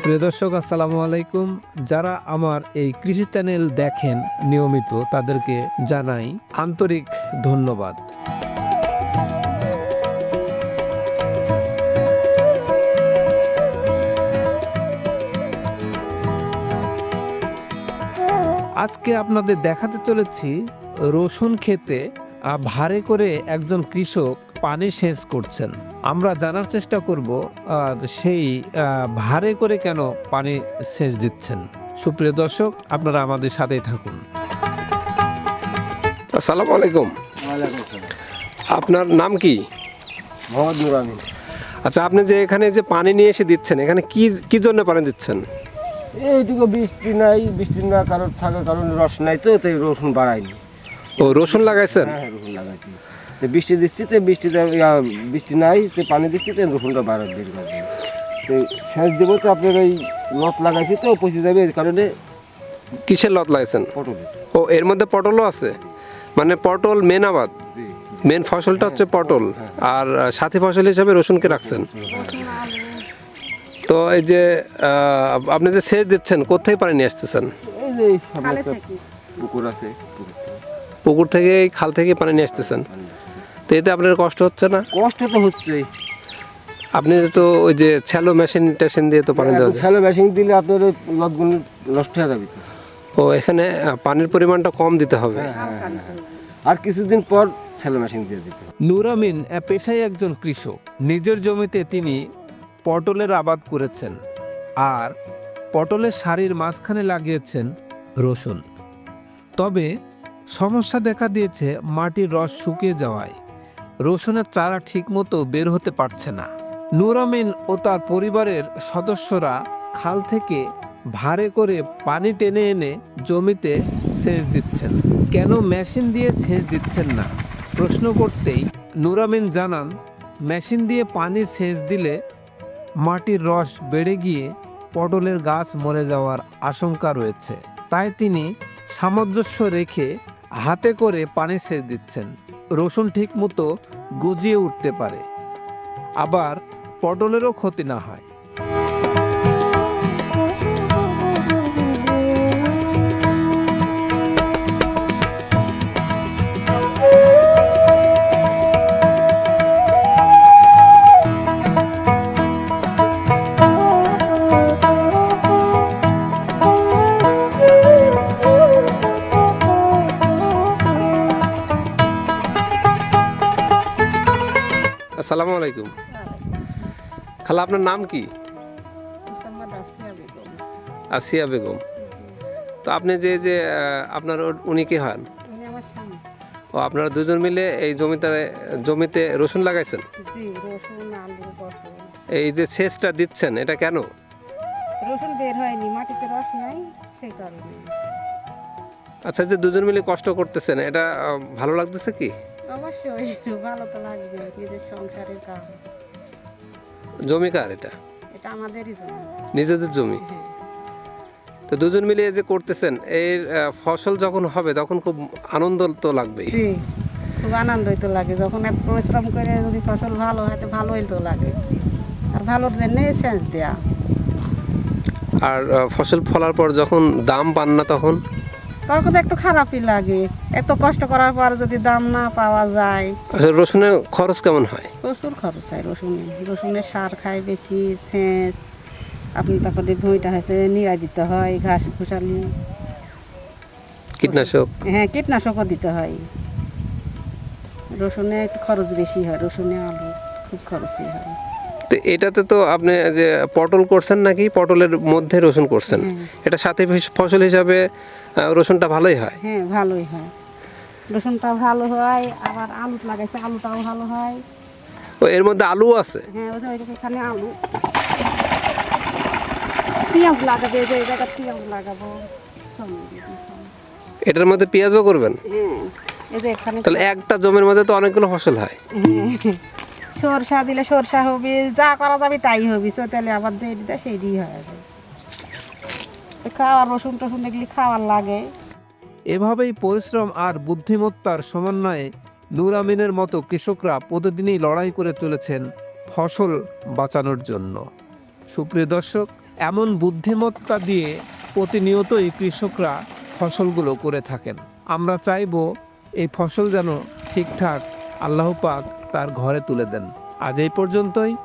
সুপ্রিয় দর্শক, আসসালামু আলাইকুম। যারা আমার এই কৃষি চ্যানেল দেখেন নিয়মিত, তাদেরকে জানাই আন্তরিক ধন্যবাদ। আজকে আপনাদের দেখাতে চলেছি রসুন ক্ষেতে ভারে করে একজন কৃষক পানি সেচ করছেন। আমরা জানার চেষ্টা করব সেই ভারে করে কেন পানি সেচ দিচ্ছেন। সুপ্রিয় দর্শক, আপনারা আমাদের সাথেই থাকুন। আসসালামু আলাইকুম। আপনার নাম কি? মোহাম্মদ নুর আমিন। আচ্ছা, আপনি যে এখানে যে পানি নিয়ে এসে দিচ্ছেন, এখানে কি জন্য পানি দিচ্ছেন? এইটুকু বৃষ্টি নাই, বৃষ্টি না কারণ থাকার কারণে রস নাই, তো তাই রসুন বাড়ায়নি। ও, রসুন লাগাইছেন? হ্যাঁ, রসুন লাগাইছি। তো বৃষ্টি দিচ্ছি, তো বৃষ্টি নাই, তো পানি দিচ্ছি, তো রসুনটা বাড়ার বের করবে। তো সেচ দেবো, তো আপনার ওই লত লাগাইছি, তো পচে যাবে, এই কারণে। কিসের লত লাগাইছেন? পটলের। ও, এর মধ্যে পটলও আছে? মানে পটল মেন আবাদ, মেন ফসলটা হচ্ছে পটল, আর সাথী ফসল হিসাবে রসুনকে রাখছেন। তো এই যে আপনি যে সেচ দিচ্ছেন, কোথায় পানি নিয়ে আসতেছেন? এই যে সামনে একটা পুকুর আছে, পুকুর থেকে, এই খাল থেকে পানি নিয়ে আসতেছেন। তো এতে আপনার কষ্ট হচ্ছে না? কষ্ট তো হচ্ছে। আপনি তো ওই যে ছ্যালো মেশিন টেশিন দিয়ে তো পানি দেওয়া যায়। ছেলে মেশিন দিলে আপনার ওই লতগুলো নষ্ট হয়ে যাবে। ও, এখানে পানির পরিমাণটা কম দিতে হবে। আর কিছুদিন পর ছেলে মেশিন দিয়ে দিতে হবে। নূর আমিন পেশায় একজন কৃষক। নিজের জমিতে তিনি পটলের আবাদ করেছেন, আর পটলের সারির মাঝখানে লাগিয়েছেন রসুন। তবে সমস্যা দেখা দিয়েছে মাটির রস শুকিয়ে যাওয়ায় রসুনের চারা ঠিকমতো বের হতে পারছে না। নূর আমিন ও তার পরিবারের সদস্যরা খাল থেকে ভারে করে পানি টেনে এনে জমিতে সেচ দিচ্ছেন। কেন মেশিন দিয়ে সেচ দিচ্ছেন না প্রশ্ন করতেই নূর আমিন জানান, মেশিন দিয়ে পানি সেচ দিলে মাটির রস বেড়ে গিয়ে পটলের গাছ মরে যাওয়ার আশঙ্কা রয়েছে। তাই তিনি সামঞ্জস্য রেখে হাতে করে পানি সেচ দিচ্ছেন। রসুন ঠিকমতো গজিয়ে উঠতে পারে, আবার পটলেরও ক্ষতি না হয়। আসসালামু আলাইকুম। খালা, আপনার নাম কি? আসিয়া বেগম। তো আপনি যে আপনার উনি কি হন? ও, আপনারা দুজন মিলে এই জমিতে রসুন লাগাইছেন? এই যে সেচটা দিচ্ছেন, এটা কেন? রসুন বের হয়নি, মাটিতে রস নাই, সেই কারণে। আচ্ছা, যে দুজন মিলে কষ্ট করতেছেন, এটা ভালো লাগতেছে কি? অবশ্যই ভালো তো লাগবে, নিজের সংসারের কাজ। জমি কার এটা? এটা আমাদেরই জমি। নিজেদের জমি। তো দুজন মিলে যে করতেছেন, এর ফসল যখন হবে তখন খুব আনন্দ তো লাগবেই। জি, খুব আনন্দই তো লাগে। যখন এত পরিশ্রম করে যদি ফসল ভালো হয়, তো ভালোই তো লাগে। আর ভালোর জন্য সেচ দেয়া। আর ফসল ফলার পর যখন দাম পান না, তখন তো একটু খারাপই লাগে। এত কষ্ট করার পর যদি দাম না পাওয়া যায়। আসলে রসুনের খরচ কেমন হয়? প্রচুর খরচ হয় রসুনের সার খায় বেশি, সেচ, আপনি তারপরে ভুঁইটা হয়েছে নিড়াই দিতে হয়, ঘাস ঘুষালি, কীটনাশক। হ্যাঁ, কীটনাশকও দিতে হয়। রসুনে একটু খরচ বেশি হয়, রসুনে আলু খুব খরচই হয়। তো এটাতে তো আপনি যে পটল করছেন নাকি, পটলের মধ্যে রসুন করছেন, এটা সাথে ফসল হিসাবে রসুনটা ভালোই হয়? হ্যাঁ, ভালোই হয়, রসুনটা ভালো হয়। আবার আলু লাগাইছে, আলুটাও ভালো হয়। ও, এর মধ্যে আলু আছে? হ্যাঁ, ওই যে এখানে আলু, পেঁয়াজ লাগাবে, যে এই জায়গায় পেঁয়াজ লাগাবো। এটার মধ্যে পেঁয়াজও করবেন? হ্যাঁ, এই যে এখানে। তাহলে একটা জমির মধ্যে তো অনেকগুলো ফসল হয়। সরষা দিলে সরষা হবে, যা করা যাবে তাই হবে। তাহলে আবার যে দিতে সেইটি হয়। খাওয়ার রসুন টসুন এগুলি খাওয়ার লাগে। এভাবেই পরিশ্রম আর বুদ্ধিমত্তার সমন্বয়ে নূর আমিনের মতো কৃষকরা প্রতিদিনই লড়াই করে চলেছেন ফসল বাঁচানোর জন্য। সুপ্রিয় দর্শক, এমন বুদ্ধিমত্তা দিয়ে প্রতিনিয়তই কৃষকরা ফসলগুলো করে থাকেন। আমরা চাইবো এই ফসল যেন ঠিকঠাক আল্লাহ পাক তার ঘরে তুলে দেন। আজ এই পর্যন্তই।